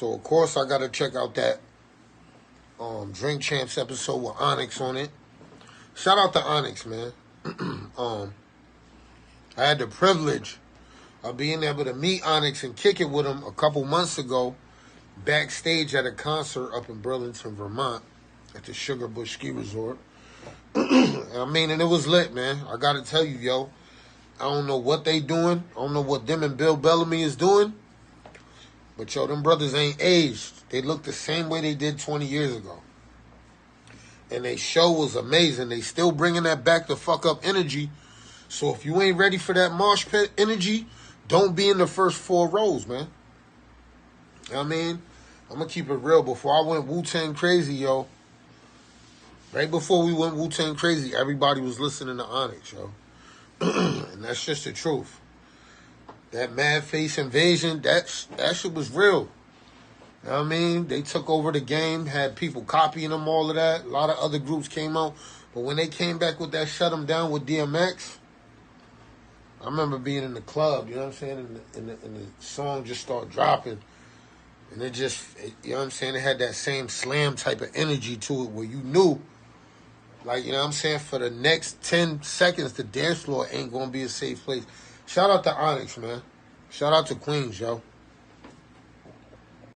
So, of course, I got to check out that Drink Champs episode with Onyx on it. Shout out to Onyx, man. I had the privilege of being able to meet Onyx and kick it with him a couple months ago backstage at a concert up in Burlington, Vermont at the Sugar Bush Ski Resort. I mean, and it was lit, man. I got to tell you, yo, I don't know what they doing. I don't know what them and Bill Bellamy is doing. But, yo, them brothers ain't aged. They look the same way they did 20 years ago. And they show was amazing. They still bringing that back the fuck up energy. So if you ain't ready for that mosh pit energy, don't be in the first 4 rows, man. You know what I mean? I'm going to keep it real. Before I went Wu-Tang crazy, yo, right before we went Wu-Tang crazy, everybody was listening to Onyx, yo. And that's just the truth. That Mad Face Invasion, that shit was real. You know what I mean? They took over the game, had people copying them, all of that. A lot of other groups came out. But when they came back with that Shut 'Em Down with DMX, I remember being in the club, you know what I'm saying? And the song just started dropping. And it just, you know what I'm saying? It had that same slam type of energy to it where you knew, like, you know what I'm saying? For the next 10 seconds, the dance floor ain't going to be a safe place. Shout out to Onyx, man. Shout out to Queens, yo.